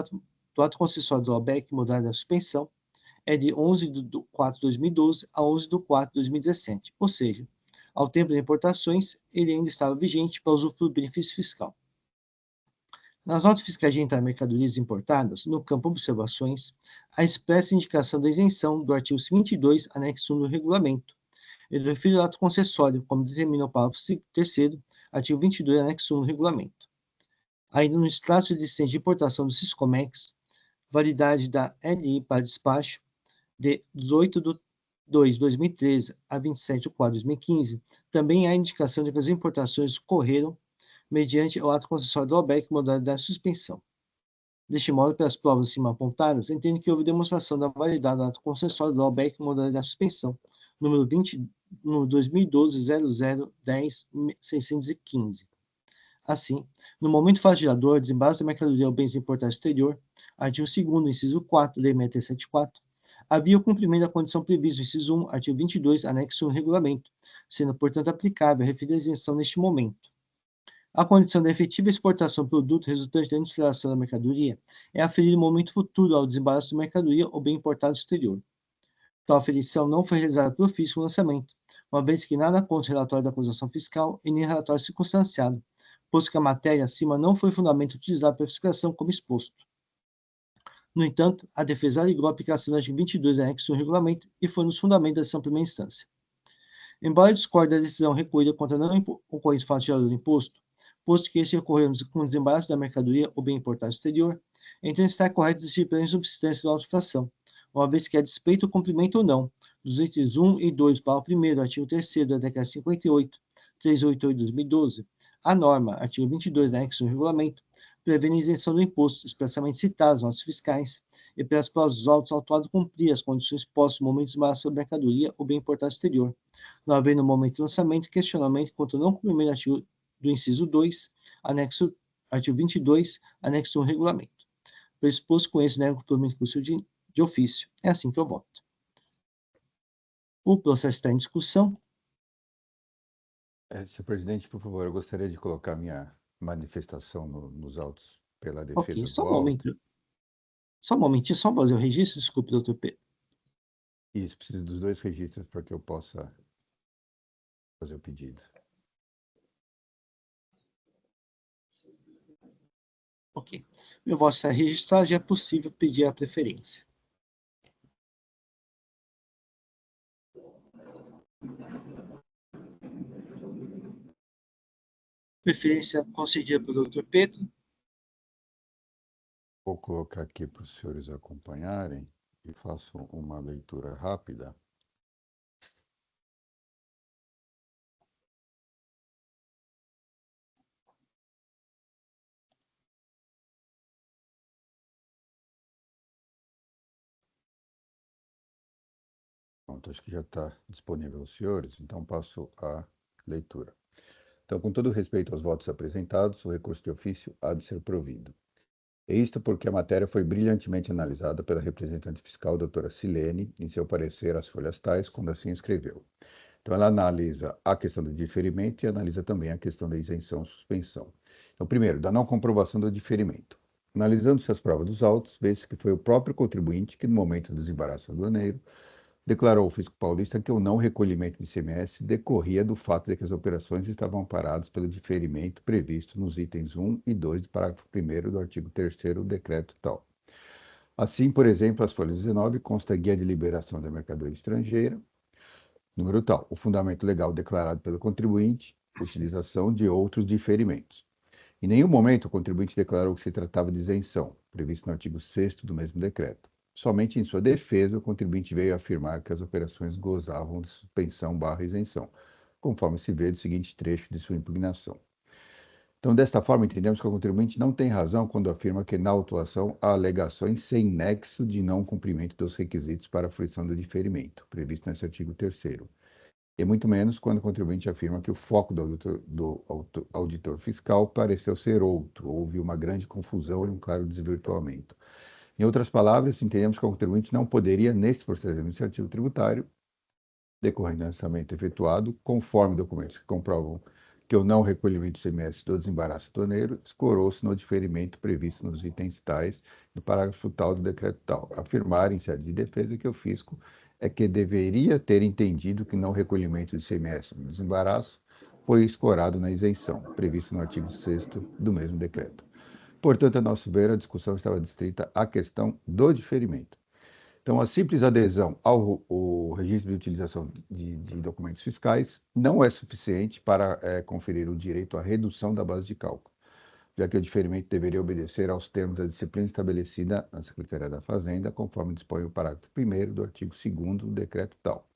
do ato concessório drawback, modalidade de suspensão, é de 11 de 4 de 2012 a 11 de 4 de 2017, ou seja, ao tempo das importações, ele ainda estava vigente para usufruir do benefício fiscal. Nas notas fiscais de entrada de mercadorias importadas, no campo Observações, há expressa indicação da isenção do artigo 22, anexo 1 do regulamento, e do referido ato concessório, como determina o parágrafo 3º, artigo 22, anexo 1 do regulamento. Ainda no extrato de licença de importação do Siscomex, validade da LI para despacho, de 18 de 2 de 2013 a 27 de 4 de 2015, também há indicação de que as importações ocorreram mediante o ato concessório drawback, modalidade de suspensão. Deste modo, pelas provas acima apontadas, entendo que houve demonstração da validade do ato concessório drawback, modalidade de suspensão, número 2012-0010-615. Assim, no momento flagelador, desembarque da mercadoria ou bens importados exterior, artigo 2º, inciso 4, lei 6374, havia o cumprimento da condição prevista no inciso 1, artigo 22, anexo 1 do regulamento, sendo, portanto, aplicável a referida isenção neste momento. A condição da efetiva exportação do produto resultante da industrialização da mercadoria é aferida no momento futuro ao desembaraço da mercadoria ou bem importado do exterior. Tal aferição não foi realizada pelo fisco no lançamento, uma vez que nada consta o relatório da acusação fiscal e nem o relatório circunstanciado, posto que a matéria acima não foi fundamento utilizado pela fiscalização como exposto. No entanto, a defesa alegou a aplicação do artigo 22 anexo 1 do regulamento e foi nos fundamentos da decisão primeira instância. Embora discorde da decisão recolhida contra não ocorrente fato gerador do imposto, posto que este ocorreu com o desembaraço da mercadoria ou bem importado exterior, então está correto decidir pela insubsistência da autoinfração, uma vez que, a despeito do cumprimento ou não dos itens 1 e 2 para o 1º do artigo 3º da decreto 58.388 de 2012, a norma, artigo 22 da anexo 1 do regulamento, prevê a isenção do imposto, expressamente citadas notas fiscais, e pelas provas dos autos, o autuado cumprir as condições postas no momento de desembaraço da mercadoria ou bem importado exterior, não havendo no momento do lançamento questionamento quanto ao não cumprimento do artigo do inciso 2, artigo 22, anexo 1 do regulamento. Pressuposto com esse, nego o cumprimento de ofício. É assim que eu voto. O processo está em discussão. Senhor presidente, por favor, eu gostaria de colocar minha manifestação nos autos pela defesa Ok, do só um auto. momento. Só um momentinho, só fazer o registro. Desculpe, doutor Pedro. Isso, preciso dos 2 registros para que eu possa fazer o pedido. Ok. Meu voto está registrado, já é possível pedir a preferência. Preferência concedida pelo doutor Pedro. Vou colocar aqui para os senhores acompanharem. e faço uma leitura rápida. Pronto, acho que já está disponível aos senhores, então passo à leitura. Então, com todo respeito aos votos apresentados, o recurso de ofício há de ser provido. E isto porque a matéria foi brilhantemente analisada pela representante fiscal, doutora Silene, em seu parecer às folhas tais, quando assim escreveu. Então, ela analisa a questão do diferimento e analisa também a questão da isenção e suspensão. Então, primeiro, da não comprovação do diferimento. Analisando-se as provas dos autos, vê-se que foi o próprio contribuinte que, no momento do desembaraço aduaneiro, declarou ao fisco paulista que o não recolhimento de ICMS decorria do fato de que as operações estavam amparadas pelo diferimento previsto nos itens 1 e 2 do parágrafo 1º do artigo 3º do decreto tal. Assim, por exemplo, as folhas 19 consta a guia de liberação da mercadoria estrangeira, número tal, o fundamento legal declarado pelo contribuinte, utilização de outros diferimentos. Em nenhum momento o contribuinte declarou que se tratava de isenção, previsto no artigo 6º do mesmo decreto. Somente em sua defesa, o contribuinte veio afirmar que as operações gozavam de suspensão/isenção, conforme se vê do seguinte trecho de sua impugnação. Então, desta forma, entendemos que o contribuinte não tem razão quando afirma que na autuação há alegações sem nexo de não cumprimento dos requisitos para a fruição do diferimento, previsto nesse artigo 3º. E muito menos quando o contribuinte afirma que o foco do auditor fiscal pareceu ser outro, houve uma grande confusão e um claro desvirtuamento. Em outras palavras, entendemos que o contribuinte não poderia, neste processo administrativo tributário, decorrente do lançamento efetuado, conforme documentos que comprovam que o não recolhimento do ICMS do desembaraço aduaneiro escorou-se no diferimento previsto nos itens tais do parágrafo tal do decreto tal, afirmar em sede de defesa que o fisco é que deveria ter entendido que não recolhimento do ICMS no desembaraço foi escorado na isenção, previsto no artigo 6º do mesmo decreto. Portanto, a nosso ver, a discussão estava distrita à questão do diferimento. Então, a simples adesão ao registro de utilização de documentos fiscais não é suficiente para conferir o direito à redução da base de cálculo, já que o diferimento deveria obedecer aos termos da disciplina estabelecida na Secretaria da Fazenda, conforme dispõe o parágrafo 1º do artigo 2º do decreto tal.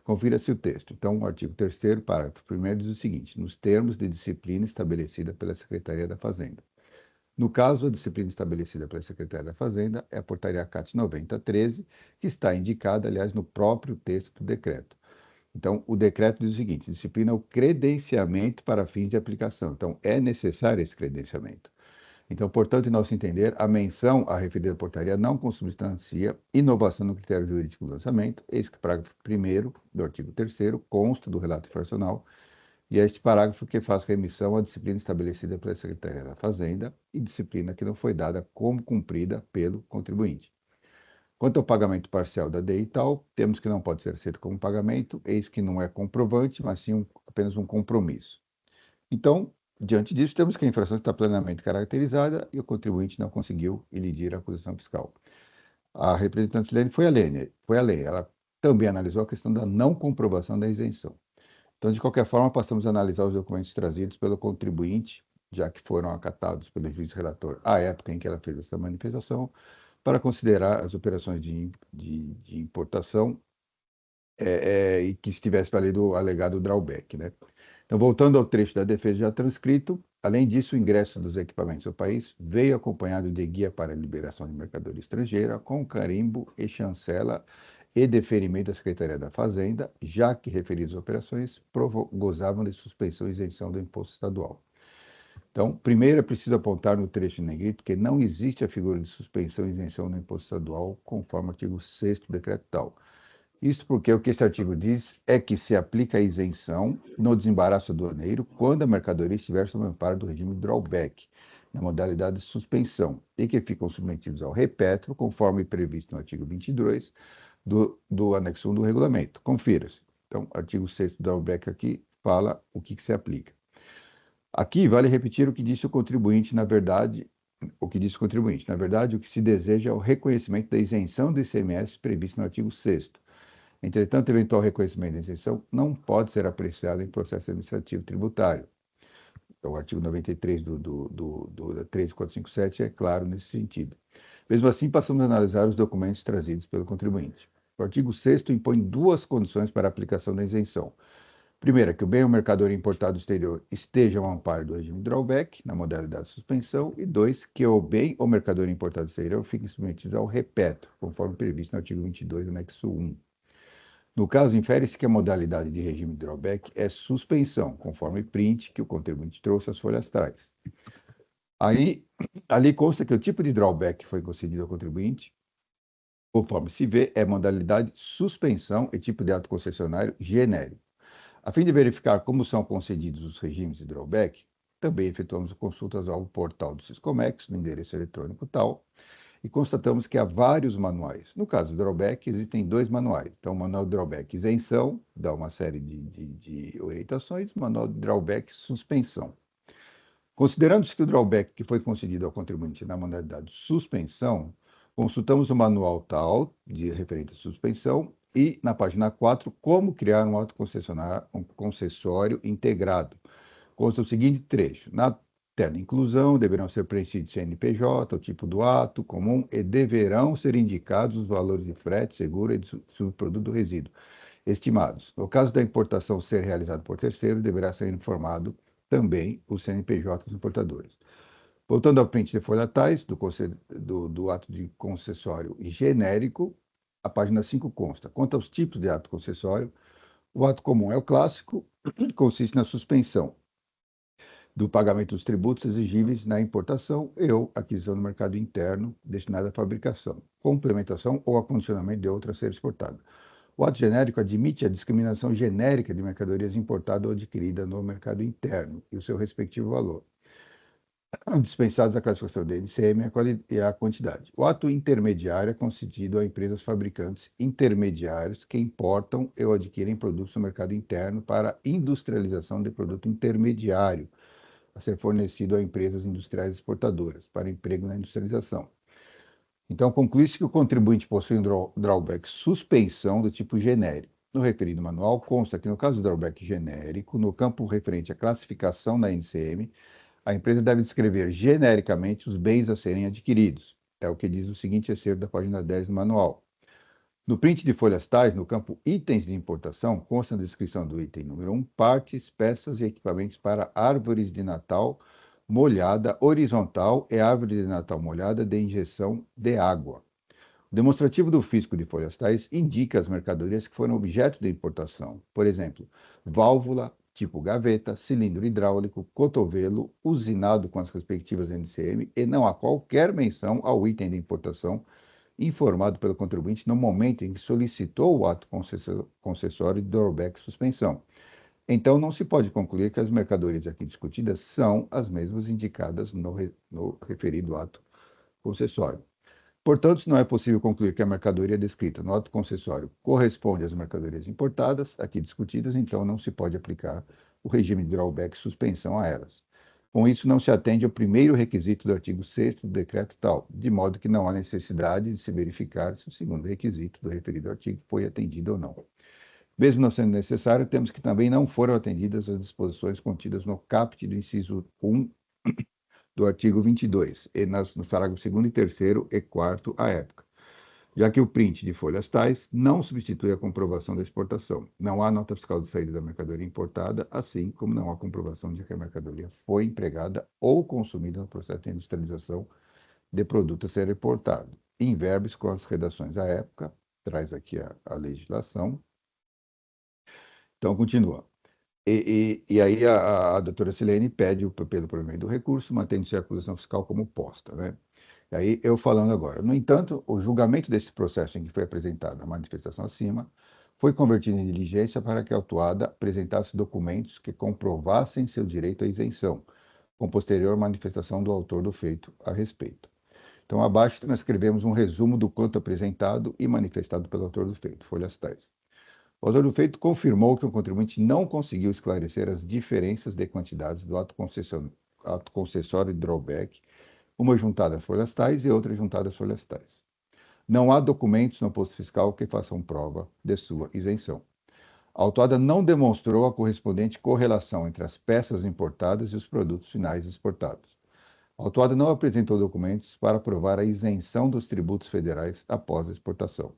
Confira-se o texto. Então, o artigo 3º, parágrafo 1º, diz o seguinte: nos termos de disciplina estabelecida pela Secretaria da Fazenda. No caso, a disciplina estabelecida pela Secretaria da Fazenda é a Portaria CAT 9013, que está indicada, aliás, no próprio texto do decreto. Então, o decreto diz o seguinte: disciplina o credenciamento para fins de aplicação. Então, é necessário esse credenciamento. Então, portanto, em nosso entender, a menção à referida portaria não consubstancia inovação no critério jurídico do lançamento, eis que o parágrafo 1º do artigo 3º consta do relato infracional, e é este parágrafo que faz remissão à disciplina estabelecida pela Secretaria da Fazenda e disciplina que não foi dada como cumprida pelo contribuinte. Quanto ao pagamento parcial da DI e tal, temos que não pode ser aceito como pagamento, eis que não é comprovante, mas sim apenas um compromisso. Então, diante disso, temos que a infração está plenamente caracterizada e o contribuinte não conseguiu elidir a acusação fiscal. A representante Silene foi além, ela também analisou a questão da não comprovação da isenção. Então, de qualquer forma, passamos a analisar os documentos trazidos pelo contribuinte, já que foram acatados pelo juiz relator à época em que ela fez essa manifestação, para considerar as operações de importação e que estivesse valido o alegado drawback, né? Então, voltando ao trecho da defesa já transcrito, além disso, o ingresso dos equipamentos ao país veio acompanhado de guia para liberação de mercadoria estrangeira, com carimbo e chancela e deferimento da Secretaria da Fazenda, já que referidas operações gozavam de suspensão e isenção do imposto estadual. Então, primeiro é preciso apontar no trecho em negrito que não existe a figura de suspensão e isenção do imposto estadual, conforme o artigo 6º do decreto tal. Isso porque o que este artigo diz é que se aplica a isenção no desembaraço aduaneiro quando a mercadoria estiver sob o amparo do regime de drawback, na modalidade de suspensão, e que ficam submetidos ao repetro, conforme previsto no artigo 22 do anexo 1 do regulamento. Confira-se. Então, artigo 6º do drawback aqui fala o que se aplica. Aqui vale repetir o que disse o contribuinte, na verdade, o que se deseja é o reconhecimento da isenção do ICMS previsto no artigo 6º. Entretanto, eventual reconhecimento da isenção não pode ser apreciado em processo administrativo tributário. O artigo 93 da 13457 é claro nesse sentido. Mesmo assim, passamos a analisar os documentos trazidos pelo contribuinte. O artigo 6º impõe duas condições para a aplicação da isenção. Primeira, que o bem ou mercadoria importado do exterior esteja ao amparo do regime de drawback, na modalidade de suspensão. E 2, que o bem ou mercadoria importado do exterior fique submetido ao repeto, conforme previsto no artigo 22, anexo 1. No caso, infere-se que a modalidade de regime de drawback é suspensão, conforme print que o contribuinte trouxe às folhas atrás. Ali consta que o tipo de drawback que foi concedido ao contribuinte, conforme se vê, é modalidade suspensão e tipo de ato concessionário genérico. A fim de verificar como são concedidos os regimes de drawback, também efetuamos consultas ao portal do Siscomex, no endereço eletrônico tal, e constatamos que há vários manuais. No caso do drawback, existem 2 manuais. Então, o manual de drawback isenção dá uma série de orientações, o manual de drawback suspensão. Considerando-se que o drawback que foi concedido ao contribuinte na modalidade suspensão, consultamos o manual tal, de referente à suspensão, e na página 4, como criar um concessório integrado. Consta o seguinte trecho: na tela inclusão, deverão ser preenchidos CNPJ, o tipo do ato comum, e deverão ser indicados os valores de frete, seguro e de subproduto do resíduo estimados. No caso da importação ser realizada por terceiro, deverá ser informado também o CNPJ dos importadores. Voltando ao print de folha tais do ato de concessório genérico, a página 5 consta. Quanto aos tipos de ato concessório, o ato comum é o clássico, consiste na suspensão do pagamento dos tributos exigíveis na importação ou aquisição no mercado interno destinada à fabricação, complementação ou acondicionamento de outra a ser exportada. O ato genérico admite a discriminação genérica de mercadorias importadas ou adquiridas no mercado interno e o seu respectivo valor, dispensados a classificação de NCM e a quantidade. O ato intermediário é concedido a empresas fabricantes intermediários que importam ou adquirem produtos no mercado interno para industrialização de produto intermediário, a ser fornecido a empresas industriais exportadoras, para emprego na industrialização. Então, conclui-se que o contribuinte possui um drawback suspensão do tipo genérico. No referido manual, consta que, no caso do drawback genérico, no campo referente à classificação da NCM, a empresa deve descrever genericamente os bens a serem adquiridos. É o que diz o seguinte excerto da página 10 do manual. No print de folhas tais, no campo itens de importação, consta a descrição do item número 1, partes, peças e equipamentos para árvores de Natal molhada horizontal e árvore de Natal molhada de injeção de água. O demonstrativo do físico de folhas tais indica as mercadorias que foram objeto de importação. Por exemplo, válvula, tipo gaveta, cilindro hidráulico, cotovelo, usinado com as respectivas NCM, e não há qualquer menção ao item de importação informado pelo contribuinte no momento em que solicitou o ato concessório de drawback suspensão. Então, não se pode concluir que as mercadorias aqui discutidas são as mesmas indicadas no referido ato concessório. Portanto, se não é possível concluir que a mercadoria descrita no ato concessório corresponde às mercadorias importadas, aqui discutidas, então não se pode aplicar o regime de drawback suspensão a elas. Com isso, não se atende ao primeiro requisito do artigo 6º do decreto tal, de modo que não há necessidade de se verificar se o segundo requisito do referido artigo foi atendido ou não. Mesmo não sendo necessário, temos que também não foram atendidas as disposições contidas no caput do inciso 1 do artigo 22, e no parágrafo 2º e 3º e 4º à época, já que o print de folhas tais não substitui a comprovação da exportação. Não há nota fiscal de saída da mercadoria importada, assim como não há comprovação de que a mercadoria foi empregada ou consumida no processo de industrialização de produto a ser importado. Em verbis com as redações à época, traz aqui a legislação. Então, continua. E aí a doutora Silene pede, pelo provimento do recurso, mantendo-se a acusação fiscal como posta, né? E aí eu falando agora. No entanto, o julgamento desse processo em que foi apresentada a manifestação acima foi convertido em diligência para que a autuada apresentasse documentos que comprovassem seu direito à isenção, com posterior manifestação do autor do feito a respeito. Então, abaixo transcrevemos um resumo do quanto apresentado e manifestado pelo autor do feito, folhas tais. O autor do feito confirmou que o contribuinte não conseguiu esclarecer as diferenças de quantidades do ato concessório de drawback, uma juntada às folhas tais e outra juntada às folhas tais. Não há documentos no posto fiscal que façam prova de sua isenção. A autuada não demonstrou a correspondente correlação entre as peças importadas e os produtos finais exportados. O autuado não apresentou documentos para provar a isenção dos tributos federais após a exportação.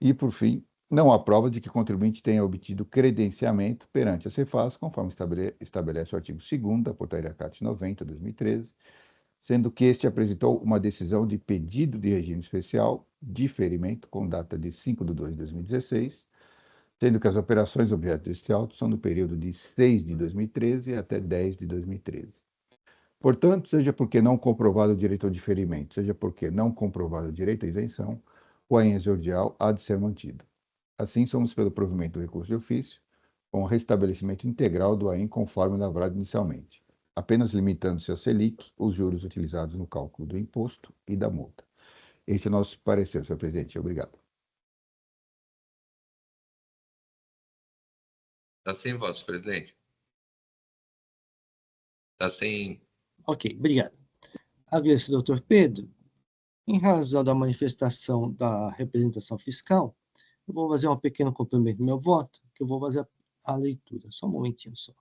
E, por fim, não há prova de que o contribuinte tenha obtido credenciamento perante a Cefaz, conforme estabelece o artigo 2º da Portaria CAT 90/2013, sendo que este apresentou uma decisão de pedido de regime especial, diferimento, com data de 5/2/2016, sendo que as operações objeto deste auto são do período de 6 de 2013 até 10 de 2013. Portanto, seja porque não comprovado o direito ao diferimento, seja porque não comprovado o direito à isenção, o AIN exordial há de ser mantido. Assim, somos pelo provimento do recurso de ofício, com o restabelecimento integral do AIN conforme lavrado inicialmente, apenas limitando-se a Selic, os juros utilizados no cálculo do imposto e da multa. Este é o nosso parecer, senhor presidente. Obrigado. Está sem voz, presidente. Está sem... Ok, obrigado. Agradeço, doutor Pedro. Em razão da manifestação da representação fiscal, eu vou fazer um pequeno complemento do meu voto, que eu vou fazer a leitura. Só um momentinho só.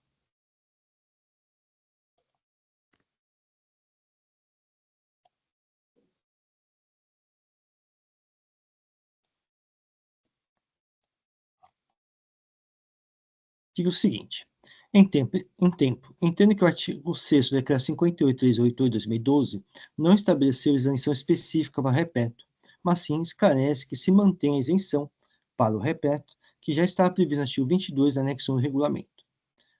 Digo o seguinte: entendo que o artigo 6º do Decreto 58.388/2012 não estabeleceu isenção específica para o reperto, mas sim esclarece que se mantém a isenção para o reperto, que já está previsto no artigo 22 da anexo 1 do regulamento.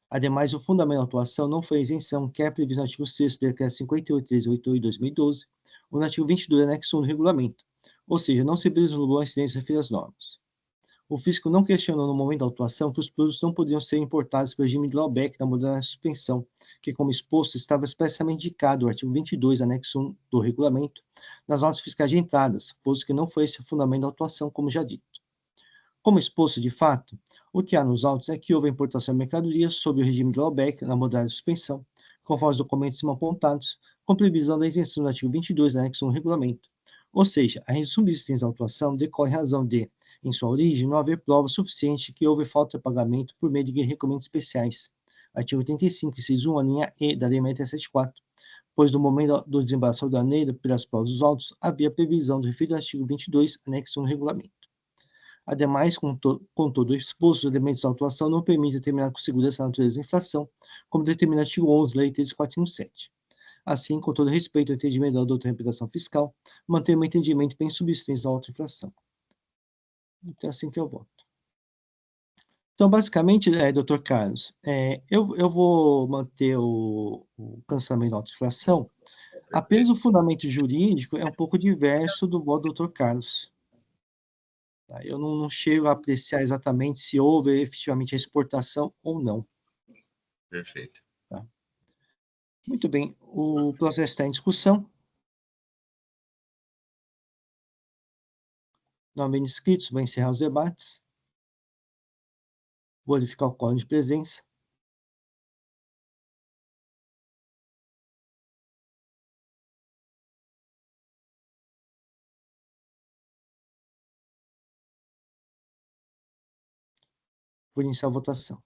Ademais, o fundamento da atuação não foi a isenção que é previsto no artigo 6º do Decreto 58.388/2012 ou no artigo 22 do anexo 1 do regulamento, ou seja, não se vislumbrou a incidência referidas normas. O fisco não questionou no momento da autuação que os produtos não poderiam ser importados pelo regime de drawback da modalidade de suspensão, que, como exposto, estava expressamente indicado no artigo 22, anexo 1 do regulamento, nas notas fiscais de entradas, posto que não foi esse o fundamento da autuação, como já dito. Como exposto de fato, o que há nos autos é que houve a importação de mercadorias sob o regime de drawback na modalidade de suspensão, conforme os documentos cima apontados, com previsão da isenção do artigo 22, anexo 1 do regulamento. Ou seja, a subsistência da autuação decorre em razão de, em sua origem, não haver prova suficiente que houve falta de pagamento por meio de requerimentos especiais. Artigo 85, inciso 1, a linha E da Lei 674, pois no momento do desembaraço aduaneiro, pelas provas dos autos, havia previsão do referido artigo 22, anexo 1 do regulamento. Ademais, com todo o exposto, os elementos da autuação não permitem determinar com segurança a natureza da infração, como determina o artigo 11 da Lei 13.457. Assim, com todo respeito ao entendimento da doutora reputação fiscal, manter um entendimento bem subsistente da autoinflação. Então, é assim que eu voto. Então, basicamente, doutor Carlos, eu vou manter o cancelamento da autoinflação. Apenas o fundamento jurídico é um pouco diverso do voto do doutor Carlos. Eu não chego a apreciar exatamente se houve efetivamente a exportação ou não. Perfeito. Tá? Muito bem, o processo está em discussão. Não havendo inscritos, vou encerrar os debates. Vou verificar o quórum de presença. Vou iniciar a votação.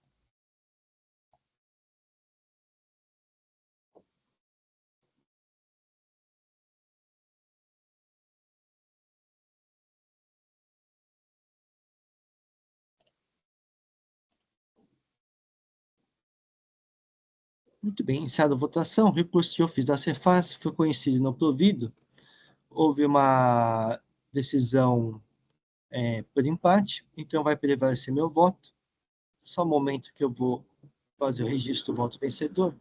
Muito bem, iniciada a votação, o recurso de ofício da Cefaz foi conhecido e não provido. Houve uma decisão por empate, então vai prevalecer meu voto. Só um momento que eu vou fazer o registro do voto vencedor.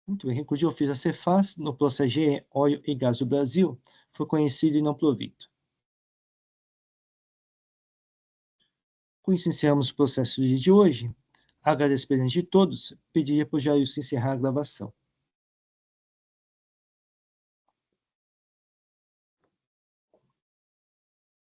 Muito bem, recurso de ofício da Cefaz no processo GE, Óleo e Gás do Brasil foi conhecido e não provido. Com isso, encerramos o processo de hoje. Agradeço a presença de todos. Pediria para o Jair se encerrar a gravação.